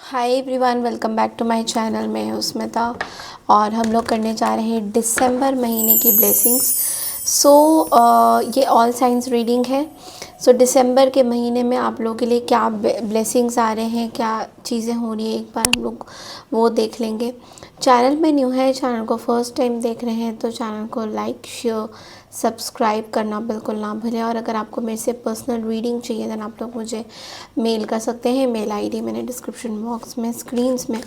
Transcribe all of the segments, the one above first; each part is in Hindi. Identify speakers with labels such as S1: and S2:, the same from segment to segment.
S1: Hi everyone, welcome back to my channel. मैं हूँ स्मिता और हम लोग करने जा रहे हैं दिसंबर महीने की ब्लेसिंग्स। ये ऑल साइंस रीडिंग है। दिसंबर के महीने में आप लोगों के लिए क्या ब्लेसिंग्स आ रहे हैं, क्या चीज़ें हो रही है, एक बार हम लोग वो देख लेंगे। चैनल में न्यू है, चैनल को फर्स्ट टाइम देख रहे हैं तो चैनल को लाइक शेयर सब्सक्राइब करना बिल्कुल ना भूलें। और अगर आपको मेरे से पर्सनल रीडिंग चाहिए तो आप लोग मुझे मेल कर सकते हैं। मेल आईडी मैंने डिस्क्रिप्शन बॉक्स में स्क्रीन्स में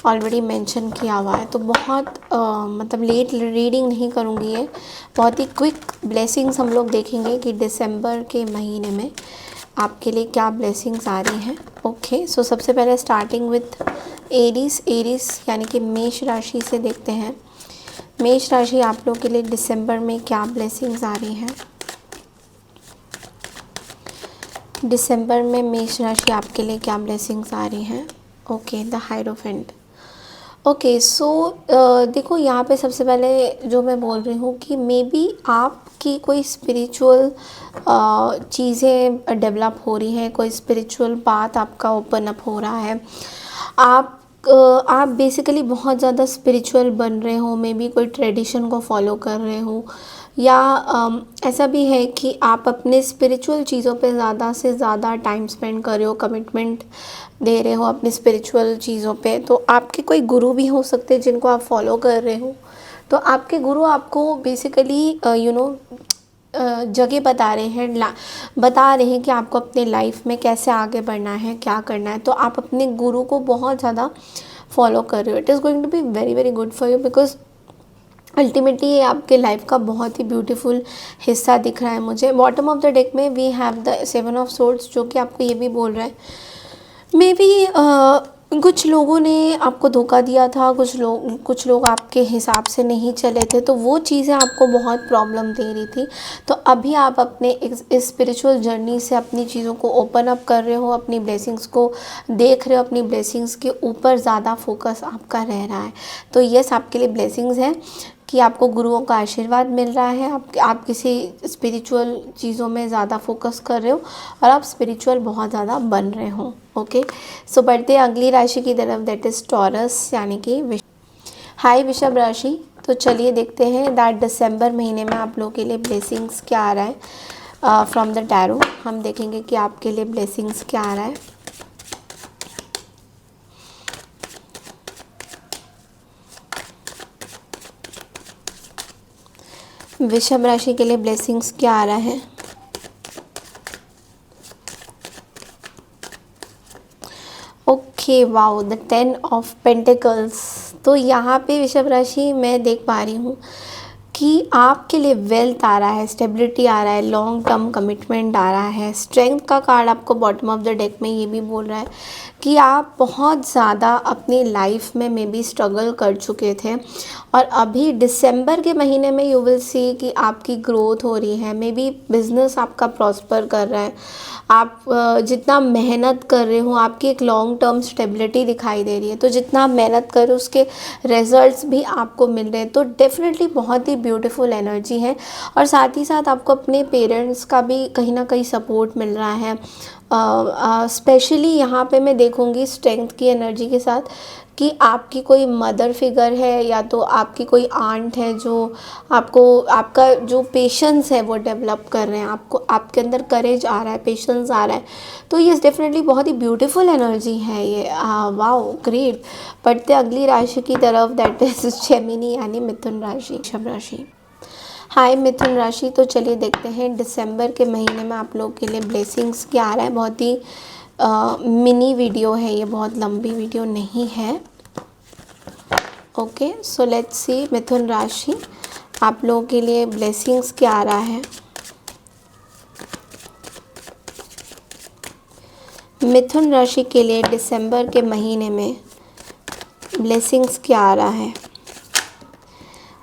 S1: ऑलरेडी मेंशन किया हुआ है। तो बहुत मतलब लेट रीडिंग नहीं करूँगी, ये बहुत ही क्विक ब्लेसिंग्स हम लोग देखेंगे कि दिसंबर के महीने में आपके लिए क्या ब्लेसिंग्स आ रही हैं। ओके, सो सबसे पहले स्टार्टिंग विथ एरीज यानी कि मेष राशि से देखते हैं। मेष राशि आप लोग के लिए दिसंबर में क्या ब्लेसिंग्स आ रही हैं। दिसंबर में मेष राशि आपके लिए क्या ब्लेसिंग्स आ रही हैं। Okay, the hierophant. ओके, देखो यहाँ पे सबसे पहले जो मैं बोल रही हूँ कि मे बी आपकी कोई स्पिरिचुअल चीज़ें डेवलप हो रही हैं, कोई स्पिरिचुअल बात आपका ओपन अप हो रहा है। आप बेसिकली बहुत ज़्यादा स्पिरिचुअल बन रहे हो, मे बी कोई ट्रेडिशन को फॉलो कर रहे हो, या ऐसा भी है कि आप अपने स्पिरिचुअल चीज़ों पे ज़्यादा से ज़्यादा टाइम स्पेंड कर रहे हो, कमिटमेंट दे रहे हो अपनी स्पिरिचुअल चीज़ों पे। तो आपके कोई गुरु भी हो सकते हैं जिनको आप फॉलो कर रहे हो। तो आपके गुरु आपको बेसिकली जगह बता रहे हैं, बता रहे हैं कि आपको अपने लाइफ में कैसे आगे बढ़ना है, क्या करना है। तो आप अपने गुरु को बहुत ज़्यादा फॉलो कर रहे हो। It is going to be very very good for you, because ultimately ये आपके लाइफ का बहुत ही ब्यूटीफुल हिस्सा दिख रहा है मुझे। बॉटम ऑफ द डेक में we have the 7 of swords, जो कि आपको ये भी बोल रहा है मे बी कुछ लोगों ने आपको धोखा दिया था, कुछ लोग आपके हिसाब से नहीं चले थे, तो वो चीज़ें आपको बहुत प्रॉब्लम दे रही थी। तो अभी आप अपने इस स्पिरिचुअल जर्नी से अपनी चीज़ों को ओपन अप कर रहे हो, अपनी ब्लेसिंग्स को देख रहे हो, अपनी ब्लेसिंग्स के ऊपर ज़्यादा फोकस आपका रह रहा है। तो यस, आपके लिए ब्लेसिंग्स हैं कि आपको गुरुओं का आशीर्वाद मिल रहा है। आप किसी स्पिरिचुअल चीज़ों में ज़्यादा फोकस कर रहे हो और आप स्पिरिचुअल बहुत ज़्यादा बन रहे हो। ओके, सो बढ़ते हैं अगली राशि की तरफ, दैट इज़ टॉरस यानी कि हाई वृषभ राशि। तो चलिए देखते हैं दैट दिसंबर महीने में आप लोगों के लिए ब्लेसिंग्स क्या आ रहा है फ्रॉम द टैरो। हम देखेंगे कि आपके लिए ब्लेसिंग्स क्या आ रहा है। वृषभ राशि के लिए ब्लेसिंग्स क्या आ रहा है। Okay, wow, the 10 of pentacles. तो यहाँ पे वृषभ राशि मैं देख पा रही हूँ कि आपके लिए वेल्थ आ रहा है, स्टेबिलिटी आ रहा है, लॉन्ग टर्म कमिटमेंट आ रहा है। स्ट्रेंथ का कार्ड आपको बॉटम ऑफ द डेक में ये भी बोल रहा है कि आप बहुत ज़्यादा अपनी लाइफ में मे बी स्ट्रगल कर चुके थे और अभी दिसंबर के महीने में यू विल सी कि आपकी ग्रोथ हो रही है। मे बी बिजनेस आपका प्रॉस्पर कर रहा है, आप जितना मेहनत कर रहे हो आपकी एक लॉन्ग टर्म स्टेबिलिटी दिखाई दे रही है। तो जितना आप मेहनत कर रहे हो उसके रिजल्ट्स भी आपको मिल रहे हैं। तो डेफिनेटली बहुत ही ब्यूटीफुल एनर्जी है और साथ ही साथ आपको अपने पेरेंट्स का भी कहीं ना कहीं सपोर्ट मिल रहा है। स्पेशली यहाँ पे मैं देखूँगी स्ट्रेंथ की एनर्जी के साथ कि आपकी कोई मदर फिगर है या तो आपकी कोई आंट है जो आपको आपका जो पेशेंस है वो डेवलप कर रहे हैं। आपको आपके अंदर करेज आ रहा है, पेशेंस आ रहा है। तो ये डेफिनेटली बहुत ही ब्यूटीफुल एनर्जी है ये। Wow, great. बढ़ते अगली राशि की तरफ, दैट इज जेमिनी यानी मिथुन राशि, वृषभ राशि। हाय मिथुन राशि। तो चलिए देखते हैं दिसंबर के महीने में आप लोगों के लिए ब्लेसिंग्स क्या आ रहा है। बहुत ही मिनी वीडियो है ये, बहुत लंबी वीडियो नहीं है। ओके, सो लेट्स सी मिथुन राशि आप लोगों के लिए ब्लेसिंग्स क्या आ रहा है। मिथुन राशि के लिए दिसंबर के महीने में ब्लेसिंग्स क्या आ रहा है।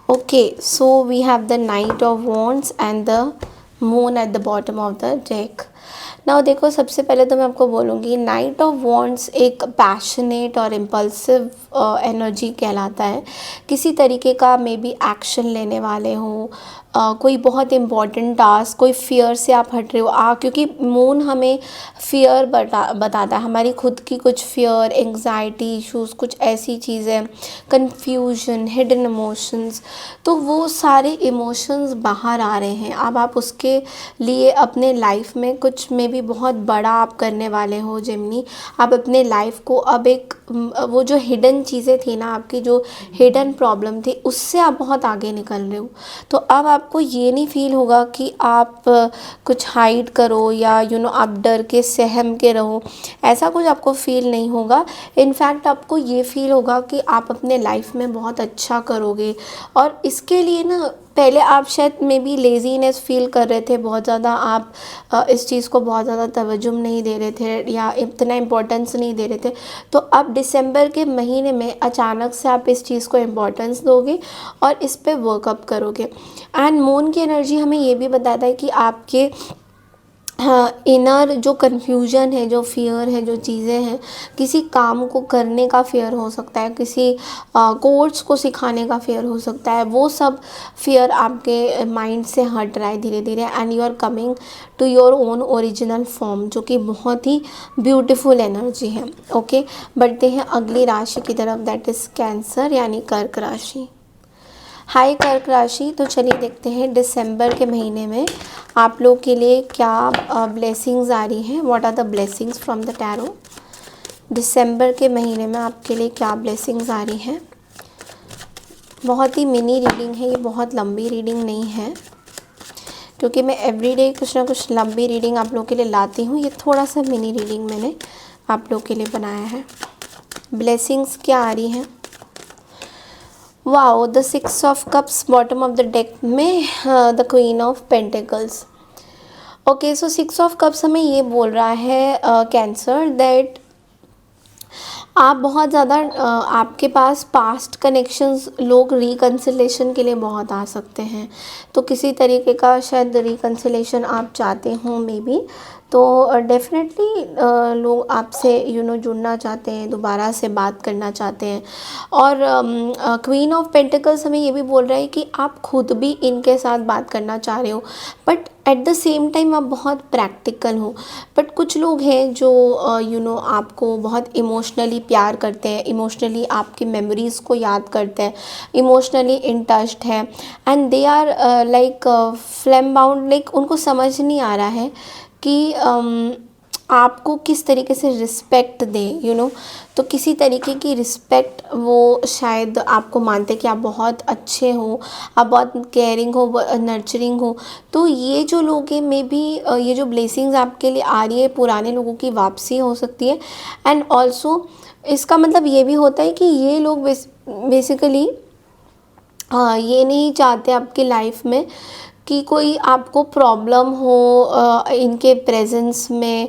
S1: Okay, so we have the Knight of Wands and the Moon at the bottom of the deck. Now देखो, सबसे पहले तो मैं आपको बोलूँगी नाइट ऑफ वॉन्ड्स एक पैशनेट और इम्पल्सिव एनर्जी कहलाता है। किसी तरीके का मे बी एक्शन लेने वाले हो, कोई बहुत इम्पॉर्टेंट टास्क, कोई फियर से आप हट रहे हो क्योंकि मून हमें फियर बताता है, हमारी खुद की कुछ फियर, एंग्जाइटी इश्यूज, कुछ ऐसी चीज़ें, कंफ्यूजन, हिडन इमोशंस। तो वो सारे इमोशंस बाहर आ रहे हैं। अब आप उसके लिए अपने लाइफ में कुछ में भी बहुत बड़ा आप करने वाले हो जेमिनी। आप अपने लाइफ को अब एक वो जो हिडन चीज़ें थी ना, आपकी जो हिडन प्रॉब्लम थी, उससे आप बहुत आगे निकल रहे हो। तो अब आपको ये नहीं फील होगा कि आप कुछ हाइड करो या आप डर के सहम के रहो, ऐसा कुछ आपको फील नहीं होगा। इनफैक्ट आपको ये फील होगा कि आप अपने लाइफ में बहुत अच्छा करोगे। और इसके लिए ना, पहले आप शायद मे बी लेज़ीनेस फील कर रहे थे बहुत ज़्यादा, आप इस चीज़ को बहुत ज़्यादा तवज्जो नहीं दे रहे थे या इतना इम्पोर्टेंस नहीं दे रहे थे। तो अब दिसंबर के महीने में अचानक से आप इस चीज़ को इम्पोर्टेंस दोगे और इस पे वर्कअप करोगे। एंड मून की एनर्जी हमें ये भी बताता है कि आपके हाँ, इनर जो कन्फ्यूजन है, जो फियर है, जो चीज़ें हैं, किसी काम को करने का फियर हो सकता है, किसी कोर्स को सिखाने का फियर हो सकता है, वो सब फियर आपके माइंड से हट रहा है धीरे धीरे। And you are coming to your own original form, जो कि बहुत ही ब्यूटीफुल एनर्जी है। ओके, बढ़ते हैं अगली राशि की तरफ, दैट इज़ कैंसर यानी कर्क राशि। हाय कर्क राशि, तो चलिए देखते हैं दिसंबर के महीने में आप लोग के लिए क्या ब्लेसिंग्स आ रही हैं। What are the blessings from the tarot. दिसंबर के महीने में आपके लिए क्या ब्लेसिंग्स आ रही हैं। बहुत ही मिनी रीडिंग है ये, बहुत लंबी रीडिंग नहीं है, क्योंकि मैं एवरीडे कुछ ना कुछ लंबी रीडिंग आप लोग के लिए लाती हूँ। ये थोड़ा सा मिनी रीडिंग मैंने आप लोग के लिए बनाया है। ब्लेसिंग्स क्या आ रही हैं। Wow, the 6 of cups bottom of the deck में, the queen of pentacles. Okay, so 6 of cups हमें ये बोल रहा है कैंसर दैट आप बहुत ज़्यादा आपके पास पास्ट कनेक्शंस, लोग रिकन्सिलेशन के लिए बहुत आ सकते हैं। तो किसी तरीके का शायद रिकन्सिलेशन आप चाहते हो मे बी, तो डेफिनेटली लोग आपसे जुड़ना चाहते हैं, दोबारा से बात करना चाहते हैं। और क्वीन ऑफ पेंटिकल्स हमें ये भी बोल रहा है कि आप खुद भी इनके साथ बात करना चाह रहे हो, but at the same time आप बहुत प्रैक्टिकल हो। बट कुछ लोग हैं जो आपको बहुत इमोशनली प्यार करते हैं, इमोशनली आपकी मेमोरीज़ को याद करते हैं, इमोशनली इन टच्ड है, and they are like flame bound, like उनको समझ नहीं आ रहा है कि आपको किस तरीके से रिस्पेक्ट दें, तो किसी तरीके की रिस्पेक्ट वो शायद आपको मानते कि आप बहुत अच्छे हो, आप बहुत केयरिंग हो, नर्चरिंग हो। तो ये जो लोग हैं मे बी ये जो ब्लेसिंग्स आपके लिए आ रही है, पुराने लोगों की वापसी हो सकती है। एंड ऑल्सो इसका मतलब ये भी होता है कि ये लोग बेसिकली ये नहीं चाहते आपकी लाइफ में कि कोई आपको प्रॉब्लम हो इनके प्रेजेंस में।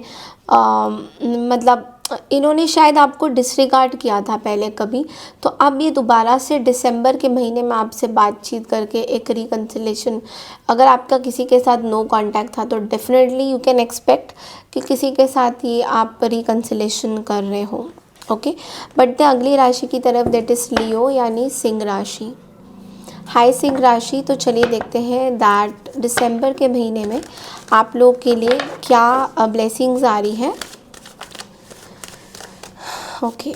S1: मतलब इन्होंने शायद आपको डिसरिगार्ड किया था पहले कभी, तो अब ये दोबारा से दिसंबर के महीने में आपसे बातचीत करके एक रिकन्सिलेशन, अगर आपका किसी के साथ नो कांटेक्ट था तो डेफिनेटली यू कैन एक्सपेक्ट कि किसी के साथ ये आप रिकन्सिलेशन कर रहे हो। ओके, बढ़ते अगली राशि की तरफ, दैट इज़ लियो यानी सिंह राशि। हाय सिंह राशि, तो चलिए देखते हैं दैट दिसंबर के महीने में आप लोग के लिए क्या ब्लेसिंग्स आ रही है। ओके,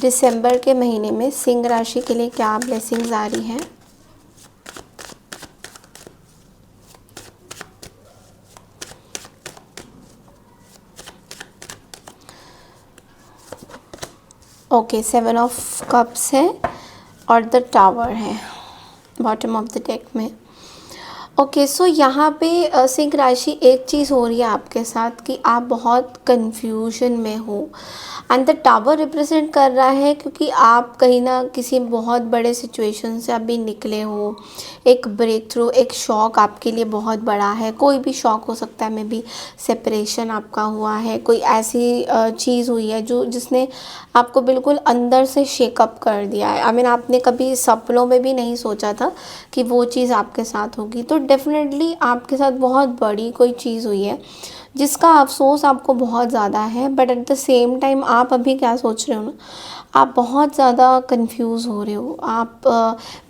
S1: दिसंबर के महीने में सिंह राशि के लिए क्या ब्लेसिंग्स आ रही है। ओके, 7 ऑफ कप्स है और द टावर है बॉटम ऑफ द डेक में। ओके, सो यहाँ पे सिंह राशि एक चीज़ हो रही है आपके साथ कि आप बहुत कंफ्यूजन में हो, एंड द टावर रिप्रेजेंट कर रहा है क्योंकि आप कहीं ना किसी बहुत बड़े सिचुएशन से अभी निकले हो। एक ब्रेक थ्रू, एक शॉक आपके लिए बहुत बड़ा है, कोई भी शॉक हो सकता है, मे बी सेपरेशन आपका हुआ है, कोई ऐसी चीज़ हुई है जो जिसने आपको बिल्कुल अंदर से शेकअप कर दिया है। आई मीन आपने कभी सपनों में भी नहीं सोचा था कि वो चीज़ आपके साथ होगी। तो डेफ़िनेटली आपके साथ बहुत बड़ी कोई चीज़ हुई है जिसका अफ़सोस आपको बहुत ज़्यादा है, but at the same time आप अभी क्या सोच रहे हो ना, आप बहुत ज़्यादा कंफ्यूज हो रहे हो। आप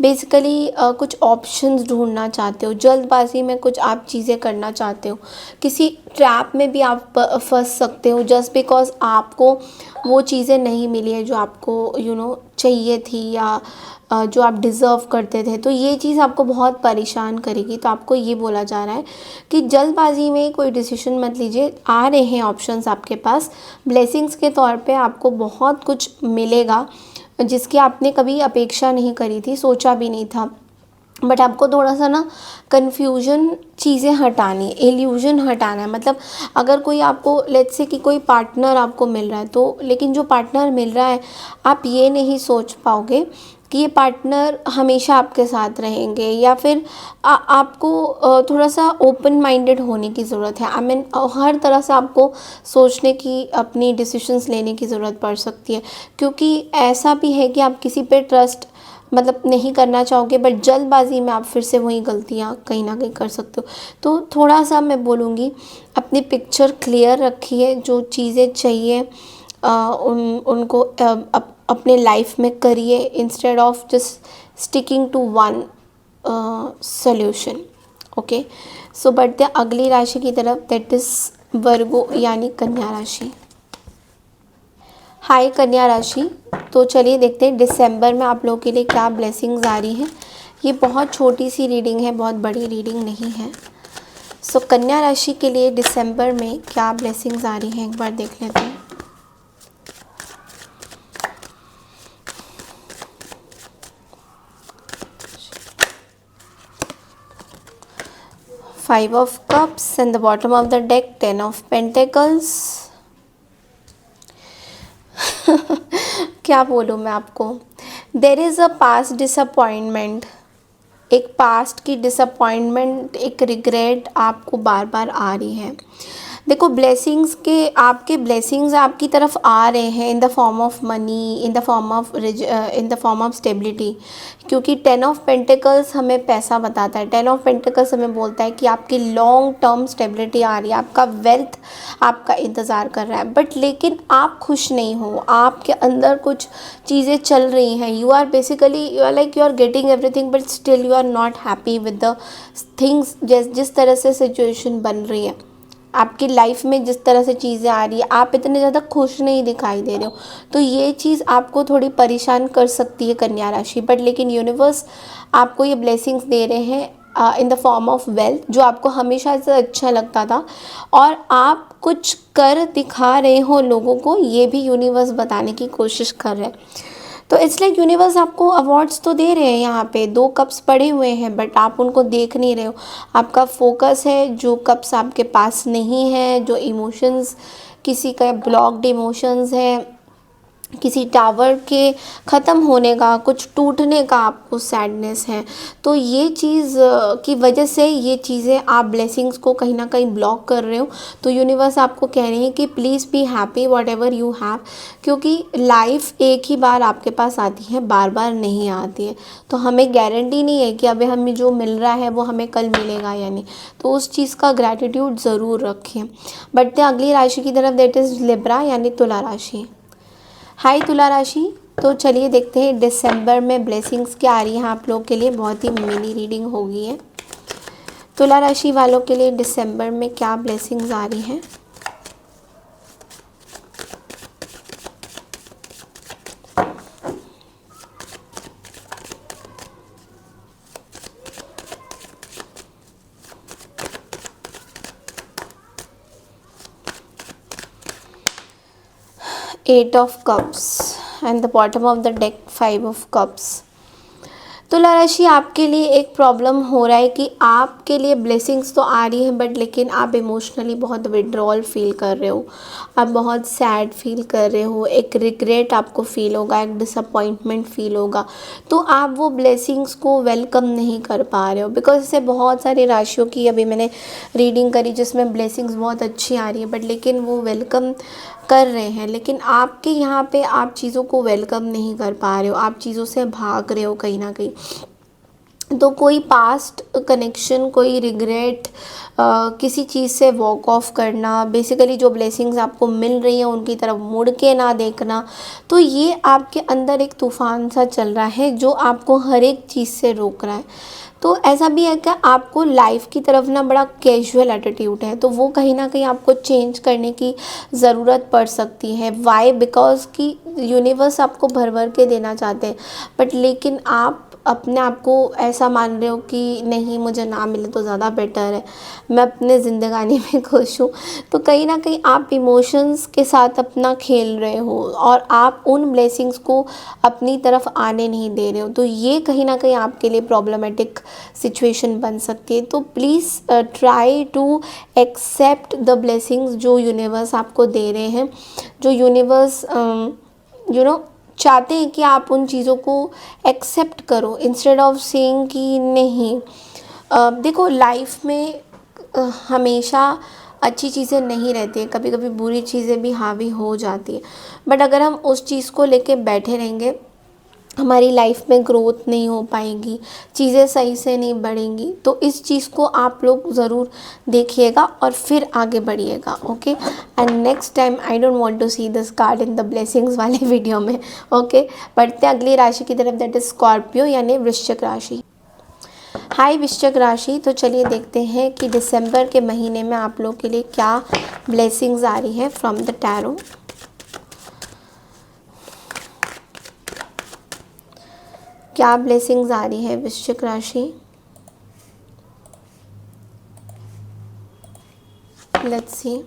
S1: बेसिकली कुछ ऑप्शंस ढूंढना चाहते हो, जल्दबाजी में कुछ आप चीज़ें करना चाहते हो, किसी ट्रैप में भी आप फंस सकते हो जस्ट बिकॉज आपको वो चीज़ें नहीं मिली है जो आपको चाहिए थी, या जो आप डिज़र्व करते थे। तो ये चीज़ आपको बहुत परेशान करेगी। तो आपको ये बोला जा रहा है कि जल्दबाजी में कोई डिसीजन मत लीजिए। आ रहे हैं ऑप्शंस आपके पास, ब्लेसिंग्स के तौर पे आपको बहुत कुछ मिलेगा जिसकी आपने कभी अपेक्षा नहीं करी थी, सोचा भी नहीं था। बट आपको थोड़ा सा ना कन्फ्यूजन चीज़ें हटानी, इल्यूजन हटाना है। मतलब अगर कोई आपको लेट्स से कि कोई पार्टनर आपको मिल रहा है, तो लेकिन जो पार्टनर मिल रहा है आप ये नहीं सोच पाओगे कि ये पार्टनर हमेशा आपके साथ रहेंगे, या फिर आपको थोड़ा सा ओपन माइंडेड होने की ज़रूरत है। आई मीन हर तरह से आपको सोचने की, अपनी डिसीजंस लेने की ज़रूरत पड़ सकती है, क्योंकि ऐसा भी है कि आप किसी पे ट्रस्ट मतलब नहीं करना चाहोगे, बट जल्दबाजी में आप फिर से वही गलतियाँ कहीं ना कहीं कर सकते हो। तो थोड़ा सा मैं बोलूँगी अपनी पिक्चर क्लियर रखिए, जो चीज़ें चाहिए उनको अपने लाइफ में करिए, instead of just sticking to one solution. Okay, so बढ़ते हैं अगली राशि की तरफ, दैट इज़ वर्गो यानी कन्या राशि। हाय कन्या राशि, तो चलिए देखते हैं दिसंबर में आप लोगों के लिए क्या ब्लेसिंग्स आ रही हैं। ये बहुत छोटी सी रीडिंग है, बहुत बड़ी रीडिंग नहीं है। सो कन्या राशि के लिए दिसंबर में क्या ब्लेसिंग्स आ रही हैं, एक बार देख लेते हैं। Five of Cups and the bottom of the deck, Ten of Pentacles. क्या बोलूँ मैं आपको, there is a past disappointment. एक पास्ट की डिसअपॉइंटमेंट, एक रिग्रेट आपको बार बार आ रही है। देखो ब्लेसिंग्स के, आपके ब्लेसिंग्स आपकी तरफ आ रहे हैं in the form of money, in the form of stability, क्योंकि 10 ऑफ पेंटिकल्स हमें पैसा बताता है। 10 ऑफ पेंटिकल्स हमें बोलता है कि आपकी लॉन्ग टर्म स्टेबिलिटी आ रही है, आपका वेल्थ आपका इंतज़ार कर रहा है। बट लेकिन आप खुश नहीं हो, आपके अंदर कुछ चीज़ें चल रही हैं। You are basically, you are like you are getting everything but still you are not happy with the things. जिस तरह से सिचुएशन बन रही है आपकी लाइफ में, जिस तरह से चीज़ें आ रही है, आप इतने ज़्यादा खुश नहीं दिखाई दे रहे हो। तो ये चीज़ आपको थोड़ी परेशान कर सकती है कन्या राशि। बट लेकिन यूनिवर्स आपको ये ब्लेसिंग्स दे रहे हैं in the form of wealth, जो आपको हमेशा से अच्छा लगता था और आप कुछ कर दिखा रहे हो लोगों को, ये भी यूनिवर्स बताने की कोशिश कर रहे हैं। तो इट्स लाइक यूनिवर्स आपको अवार्ड्स तो दे रहे हैं। यहाँ पे 2 कप्स पड़े हुए हैं बट आप उनको देख नहीं रहे हो। आपका फोकस है जो कप्स आपके पास नहीं है, जो इमोशंस, किसी का ब्लॉक्ड इमोशंस है, किसी टावर के ख़त्म होने का, कुछ टूटने का आपको सैडनेस है। तो ये चीज़ की वजह से ये चीज़ें आप ब्लेसिंग्स को कहीं ना कहीं ब्लॉक कर रहे हो। तो यूनिवर्स आपको कह रहे हैं कि please be happy what ever you have, क्योंकि लाइफ एक ही बार आपके पास आती है, बार बार नहीं आती है। तो हमें गारंटी नहीं है कि अभी हमें जो मिल रहा है वो हमें कल मिलेगा या नहीं। तो उस चीज़ का ग्रैटिट्यूड ज़रूर रखें। बढ़ते अगली राशि की तरफ, दैट इज़ लिब्रा यानी तुला राशि। हाय तुला राशि, तो चलिए देखते हैं दिसंबर में ब्लेसिंग्स क्या आ रही हैं आप लोग के लिए। बहुत ही मिनी रीडिंग होगी है। तुला राशि वालों के लिए दिसंबर में क्या ब्लेसिंग्स आ रही हैं। Eight of Cups and the bottom of the deck, Five of Cups. तुला राशि आपके लिए एक प्रॉब्लम हो रहा है कि आपके लिए ब्लेसिंग्स तो आ रही हैं बट लेकिन आप इमोशनली बहुत विड्रॉल फील कर रहे हो, आप बहुत सैड फील कर रहे हो, एक रिग्रेट आपको फील होगा, एक डिसअपॉइंटमेंट फील होगा। तो आप वो ब्लेसिंग्स को वेलकम नहीं कर पा रहे हो, बिकॉज इससे बहुत सारी राशियों की अभी मैंने रीडिंग करी जिसमें ब्लेसिंग्स बहुत अच्छी आ रही है बट लेकिन वो वेलकम कर रहे हैं। लेकिन आपके यहाँ पे आप चीज़ों को वेलकम नहीं कर पा रहे हो, आप चीज़ों से भाग रहे हो कहीं ना कहीं। तो कोई पास्ट कनेक्शन, कोई रिग्रेट, किसी चीज़ से वॉक ऑफ करना, बेसिकली जो ब्लेसिंग्स आपको मिल रही हैं उनकी तरफ मुड़ के ना देखना, तो ये आपके अंदर एक तूफ़ान सा चल रहा है जो आपको हर एक चीज़ से रोक रहा है। तो ऐसा भी है कि आपको लाइफ की तरफ ना बड़ा कैजुअल एटीट्यूड है, तो वो कहीं ना कहीं आपको चेंज करने की ज़रूरत पड़ सकती है। वाई? बिकॉज कि यूनिवर्स आपको भर भर के देना चाहते हैं, बट लेकिन आप अपने आप को ऐसा मान रहे हो कि नहीं, मुझे ना मिले तो ज़्यादा बेटर है, मैं अपने ज़िंदगानी में खुश हूँ। तो कहीं ना कहीं आप इमोशंस के साथ अपना खेल रहे हो और आप उन ब्लेसिंग्स को अपनी तरफ आने नहीं दे रहे हो, तो ये कहीं ना कहीं आपके लिए प्रॉब्लमेटिक सिचुएशन बन सकती है। तो please try to accept the blessings जो यूनिवर्स आपको दे रहे हैं, जो यूनिवर्स चाहते हैं कि आप उन चीज़ों को एक्सेप्ट करो, इंस्टेड ऑफ सेइंग कि नहीं। देखो, लाइफ में हमेशा अच्छी चीज़ें नहीं रहती हैं, कभी कभी बुरी चीज़ें भी हावी हो जाती है, बट अगर हम उस चीज़ को लेके बैठे रहेंगे, हमारी लाइफ में ग्रोथ नहीं हो पाएगी, चीज़ें सही से नहीं बढ़ेंगी। तो इस चीज़ को आप लोग ज़रूर देखिएगा और फिर आगे बढ़िएगा। Okay, and next time I don't want to see this card in the blessings वाले वीडियो में। ओके, बढ़ते हैं अगली राशि की तरफ, दैट इज स्कॉर्पियो यानी वृश्चिक राशि। हाय वृश्चिक राशि, तो चलिए देखते हैं कि दिसंबर के महीने में आप लोग के लिए क्या ब्लेसिंग्स आ रही है फ्रॉम द टैरो। क्या ब्लेसिंग्स आ रही है वृश्चिक राशि? Let's see.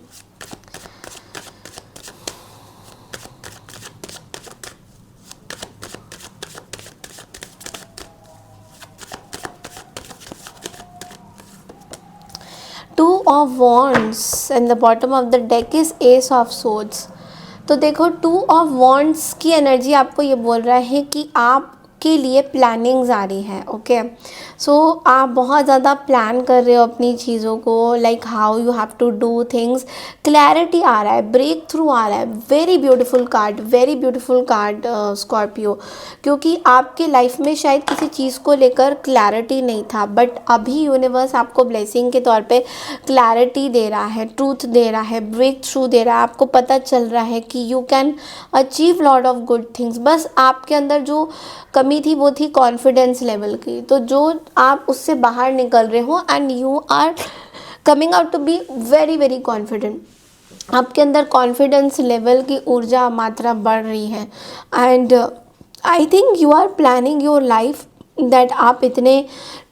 S1: To of wands and the bottom of the deck is S of swords. तो देखो, टू ऑफ वॉन्ड्स की एनर्जी आपको ये बोल रहा है कि आपके लिए प्लानिंग्स आ रही है। ओके, सो आप बहुत ज़्यादा प्लान कर रहे हो अपनी चीज़ों को, like how you have to do things. Clarity आ रहा है, ब्रेक थ्रू आ रहा है। Very beautiful card, very beautiful card Scorpio, क्योंकि आपके लाइफ में शायद किसी चीज़ को लेकर क्लैरिटी नहीं था, बट अभी यूनिवर्स आपको ब्लेसिंग के तौर पे क्लैरिटी दे रहा है, ट्रूथ दे रहा है, ब्रेक थ्रू दे रहा है। आपको पता चल रहा है कि you can achieve lot of good things. बस आपके अंदर जो कमी थी वो थी कॉन्फिडेंस लेवल की, तो जो आप उससे बाहर निकल रहे हो and you are coming out to be very very confident. आपके अंदर कॉन्फिडेंस लेवल की ऊर्जा मात्रा बढ़ रही है and I think you are planning your life that आप इतने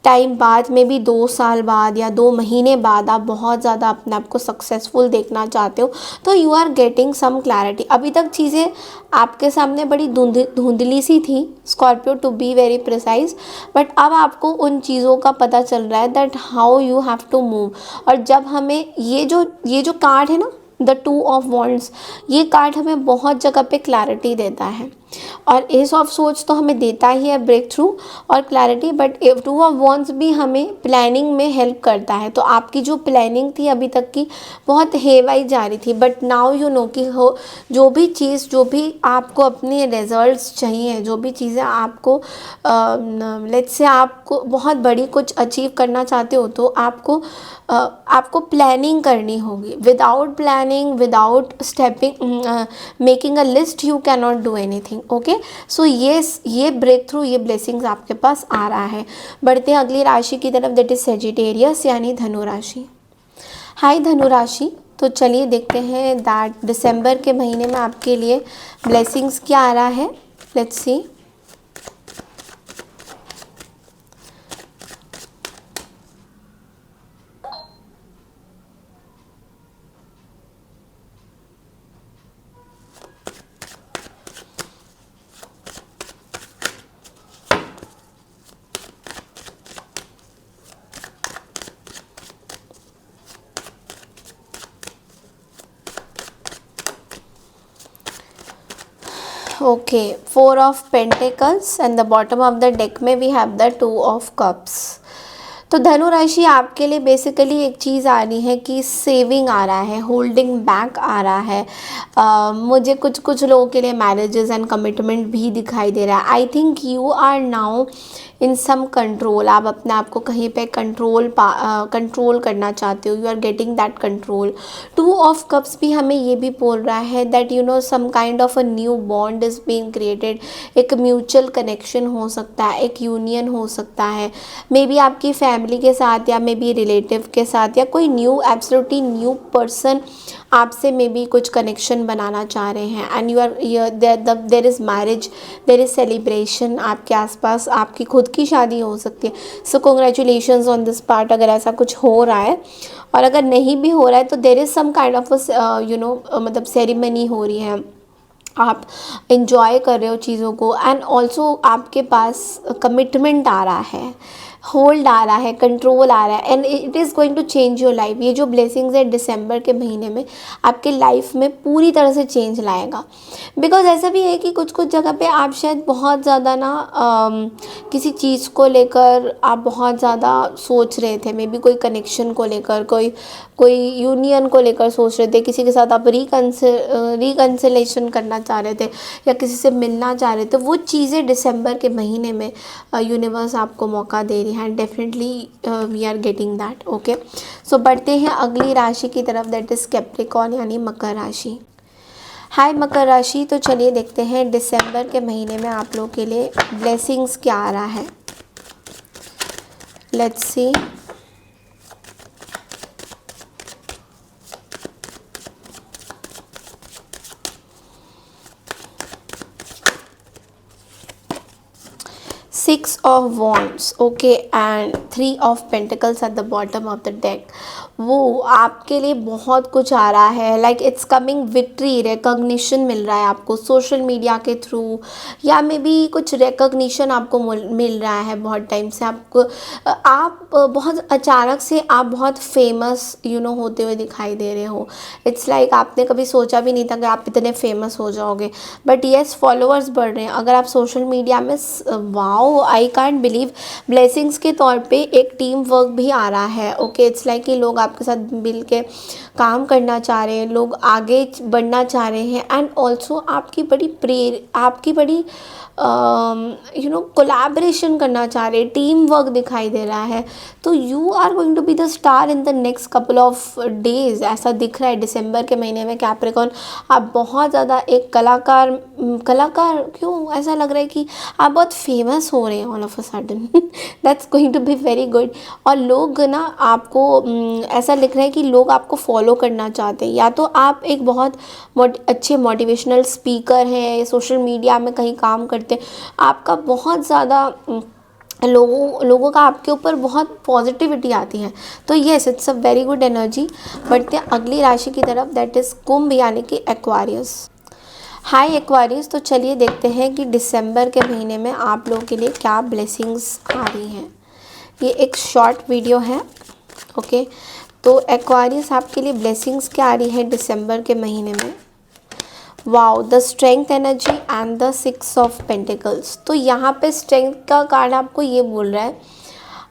S1: टाइम बाद में भी 2 साल बाद या 2 महीने बाद आप बहुत ज़्यादा अपने आप को सक्सेसफुल देखना चाहते हो, तो you are getting some clarity. अभी तक चीज़ें आपके सामने बड़ी धुंधली सी थी Scorpio, to be very precise, but अब आपको उन चीज़ों का पता चल रहा है that how you have to move. और जब हमें ये जो कार्ड है ना, द टू ऑफ वॉन्ड्स, ये कार्ड हमें बहुत जगह पे क्लैरिटी देता है, और एस ऑफ सोच तो हमें देता ही है ब्रेक थ्रू और clarity, but to of wands भी हमें प्लानिंग में हेल्प करता है। तो आपकी जो प्लानिंग थी अभी तक की बहुत हेवाई जा रही थी, बट नाउ यू नो कि हो जो भी चीज़, जो भी आपको अपने रिजल्ट्स चाहिए, जो भी चीज़ें आपको लेट्स से आपको बहुत बड़ी कुछ अचीव करना चाहते हो, तो आपको प्लानिंग करनी होगी। Without planning, without stepping, making a list, you can not do anything. Okay, so ये ब्रेक थ्रू, ये ब्लेसिंग्स आपके पास आ रहा है। बढ़ते हैं अगली राशि की तरफ, दैट इज सेजिटेरियस यानी धनु राशि। हाय धनु राशि, तो चलिए देखते हैं दैट दिसंबर के महीने में आपके लिए ब्लेसिंग्स क्या आ रहा है। Let's see. Okay, 4 of pentacles and the bottom of the deck में we have the 2 of cups. तो धनु राशि आपके लिए बेसिकली एक चीज़ आ रही है कि सेविंग आ रहा है, होल्डिंग बैक आ रहा है। मुझे कुछ कुछ लोगों के लिए मैरिजेस एंड कमिटमेंट भी दिखाई दे रहा है। I think you are now in some control. आप अपने आप को कहीं पे कंट्रोल करना चाहते हो, you are getting that control. 2 of cups भी हमें ये भी बोल रहा है that some kind of a new bond is being created. एक म्यूचुअल कनेक्शन हो सकता है, एक यूनियन हो सकता है, मे बी आपकी फैमिली के साथ या मे बी रिलेटिव के साथ, या कोई न्यू एब्सोल्युटली न्यू पर्सन आपसे मे बी कुछ कनेक्शन बनाना चाह रहे हैं। And you are there is marriage, there is celebration आपके आसपास, आपकी खुद की शादी हो सकती है। So congratulations on this part अगर ऐसा कुछ हो रहा है। और अगर नहीं भी हो रहा है तो there is some kind of मतलब सेरेमनी हो रही है, आप इंजॉय कर रहे हो चीज़ों को। एंड ऑल्सो आपके पास कमिटमेंट आ रहा है, होल्ड आ रहा है, कंट्रोल आ रहा है, and it is going to change your life. ये जो ब्लेसिंग्स है दिसंबर के महीने में आपके लाइफ में पूरी तरह से चेंज लाएगा। बिकॉज ऐसा भी है कि कुछ कुछ जगह पे आप शायद बहुत ज़्यादा ना किसी चीज़ को लेकर आप बहुत ज़्यादा सोच रहे थे, मे बी कोई कनेक्शन को लेकर, कोई कोई यूनियन को लेकर सोच रहे थे, किसी के साथ आप रिकन्सिलेशन करना चाह रहे थे या किसी से मिलना चाह रहे थे। वो चीज़ें दिसंबर के महीने में यूनिवर्स आपको मौका दे रही है। Definitely we are getting that. Okay, so बढ़ते हैं अगली राशि की तरफ, दैट इज़ कैप्रिकॉर्न यानी मकर राशि। हाय मकर राशि, तो चलिए देखते हैं दिसंबर के महीने में आप लोगों के लिए ब्लेसिंग्स क्या आ रहा है। Let's C. Six of Wands, okay, and 3 of Pentacles at the bottom of the deck। वो आपके लिए बहुत कुछ आ रहा है, like it's coming victory, recognition मिल रहा है आपको सोशल मीडिया के थ्रू, या मे बी कुछ रिकॉग्निशन आपको मिल रहा है बहुत टाइम से। आप बहुत अचानक से आप बहुत फेमस होते हुए दिखाई दे रहे हो। इट्स लाइक आपने कभी सोचा भी नहीं था कि आप इतने फेमस हो जाओगे, बट येस फॉलोअर्स बढ़ रहे हैं। अगर आप सोशल मीडिया में, wow I can't believe, blessings के तौर पे एक टीम वर्क भी आ रहा है। ओके, इट्स लाइक कि लोग आपके साथ मिल के काम करना चाह रहे हैं, लोग आगे बढ़ना चाह रहे हैं, एंड ऑल्सो आपकी बड़ी कोलैबोरेशन करना चाह रहे हैं, टीम वर्क दिखाई दे रहा है। तो you are going to be the star in the next couple of days, ऐसा दिख रहा है दिसंबर के महीने में। कैप्रिकॉर्न, आप बहुत ज़्यादा एक कलाकार क्यों ऐसा लग रहा है कि आप बहुत फेमस हो रहे हैं all of a sudden. That's going to be very good. और लोग ना आपको ऐसा लिख रहा है कि लोग आपको फॉलो करना चाहते हैं, या तो आप एक बहुत अच्छे मोटिवेशनल स्पीकर हैं, सोशल मीडिया में कहीं काम करते हैं, आपका बहुत ज़्यादा लोगों का आपके ऊपर बहुत पॉजिटिविटी आती है। तो yes, it's a very good energy. बढ़ते हैं अगली राशि की तरफ, दैट इज़ कुंभ यानी कि एक्वारियस। हाय एक्वारियस, तो चलिए देखते हैं कि दिसंबर के महीने में आप लोगों के लिए क्या ब्लेसिंग्स आ रही हैं। ये एक शॉर्ट वीडियो है। ओके, तो एक्वारियस आपके लिए ब्लेसिंग्स क्या आ रही है दिसंबर के महीने में। Wow, the strength energy and the 6 of Pentacles। तो यहाँ पे स्ट्रेंथ का कार्ड आपको ये बोल रहा है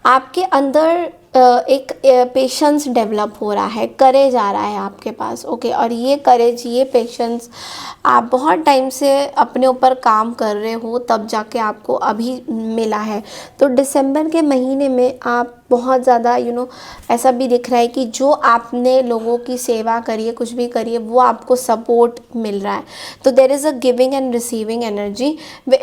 S1: आपके अंदर एक पेशेंस डेवलप हो रहा है, करेज आ रहा है आपके पास। ओके, और ये करेज, ये पेशेंस आप बहुत टाइम से अपने ऊपर काम कर रहे हो, तब जाके आपको अभी मिला है। तो दिसंबर के महीने में आप बहुत ज़्यादा ऐसा भी दिख रहा है कि जो आपने लोगों की सेवा करी है, कुछ भी करी है, वो आपको सपोर्ट मिल रहा है। तो there is a giving and receiving energy.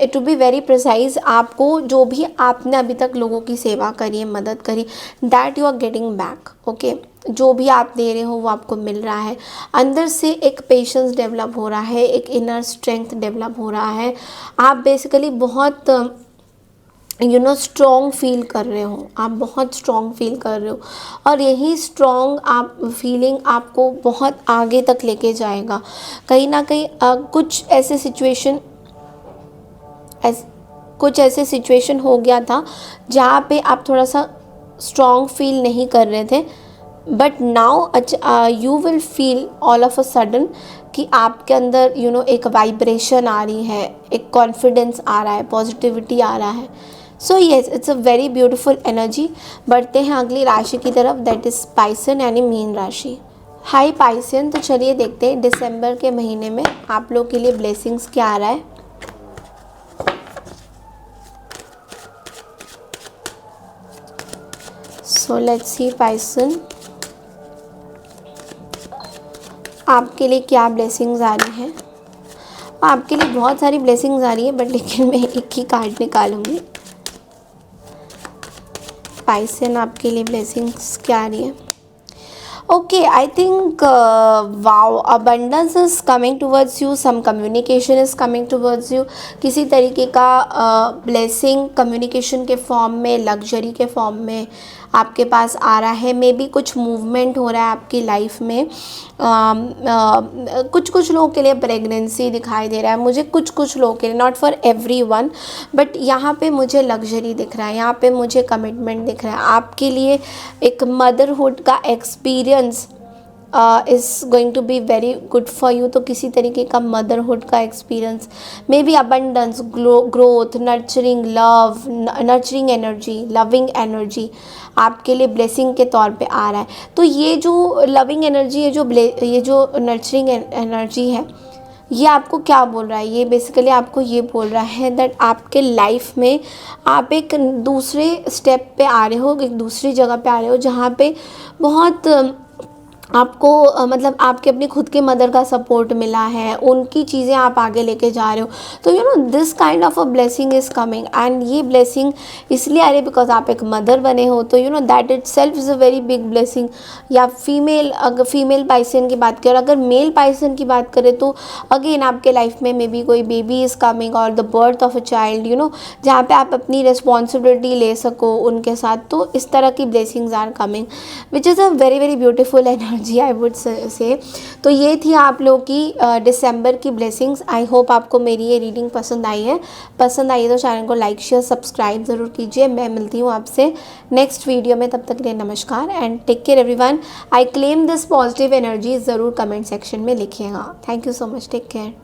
S1: To be very precise, आपको जो भी आपने अभी तक लोगों की सेवा करी है, मदद करी, that you are getting back. Okay, जो भी आप दे रहे हो वो आपको मिल रहा है। अंदर से एक पेशेंस डेवलप हो रहा है, एक इनर स्ट्रेंथ डेवलप हो रहा है। आप बेसिकली बहुत स्ट्रॉन्ग फील कर रहे हो, आप बहुत स्ट्रॉन्ग फील कर रहे हो, और यही स्ट्रॉन्ग आप फीलिंग आपको बहुत आगे तक लेके जाएगा। कहीं ना कहीं कुछ ऐसे सिचुएशन हो गया था जहाँ पे आप थोड़ा सा स्ट्रॉन्ग फील नहीं कर रहे थे, but now you will feel all of a sudden कि आपके अंदर एक वाइब्रेशन आ रही है, एक कॉन्फिडेंस आ रहा है, पॉजिटिविटी आ रहा है। So yes, it's a very beautiful energy. बढ़ते हैं अगली राशि की तरफ, दैट इज पाइसन यानी मीन राशि। हाई पाइसन, तो चलिए देखते हैं दिसंबर के महीने में आप लोग के लिए ब्लेसिंग्स क्या आ रहा है। सो लेट्स सी पाइसन, आपके लिए क्या ब्लेसिंग्स आ रही हैं। आपके लिए बहुत सारी ब्लेसिंग्स आ रही है, बट लेकिन मैं एक ही कार्ड निकालूंगी। पाइसन, आपके लिए ब्लेसिंग्स क्या आ रही है। Okay, I think wow, abundance is coming towards you, some communication is coming towards you। किसी तरीके का ब्लेसिंग कम्युनिकेशन के फॉर्म में, लग्जरी के फॉर्म में आपके पास आ रहा है। मे बी कुछ मूवमेंट हो रहा है आपकी लाइफ में। कुछ कुछ लोगों के लिए प्रेगनेंसी दिखाई दे रहा है मुझे, कुछ कुछ लोगों के लिए, not for every one, but यहाँ पे मुझे लग्जरी दिख रहा है, यहाँ पे मुझे कमिटमेंट दिख रहा है। आपके लिए एक मदरहुड का experience is going to be very good for you. तो किसी तरीके का मदरहुड का experience, may be abundance, growth, nurturing, love, nurturing energy, loving energy आपके लिए ब्लेसिंग के तौर पे आ रहा है। तो ये जो लविंग एनर्जी है, ये जो नर्चरिंग एनर्जी है, ये आपको क्या बोल रहा है, ये बेसिकली आपको ये बोल रहा है दैट आपके लाइफ में आप एक दूसरे स्टेप पे आ रहे हो, एक दूसरी जगह पे आ रहे हो, जहाँ पे बहुत आपको मतलब आपके अपनी खुद के मदर का सपोर्ट मिला है, उनकी चीज़ें आप आगे लेके जा रहे हो। तो you know this kind of a blessing is coming, and ये ब्लेसिंग इसलिए आ रही है बिकॉज आप एक मदर बने हो। तो you know that it self is a very big blessing. या फीमेल, अगर फीमेल पाइसन की बात करें, अगर मेल पाइसन की बात करें, तो अगेन आपके लाइफ में मे बी कोई बेबी इज़ कमिंग और the birth of a child, you know, जहाँ पे आप अपनी रिस्पॉन्सिबिलिटी ले सको उनके साथ। तो इस तरह की blessings are coming, which is a very very beautiful energy, I would say. तो ये थी आप लोग की दिसंबर की ब्लेसिंग्स। आई होप आपको मेरी ये रीडिंग पसंद आई है। पसंद आई है तो चैनल को लाइक, शेयर, सब्सक्राइब ज़रूर कीजिए। मैं मिलती हूँ आपसे नेक्स्ट वीडियो में, तब तक के लिए नमस्कार and take care everyone. I claim this positive energy ज़रूर कमेंट सेक्शन में लिखिएगा। Thank you so much, take care.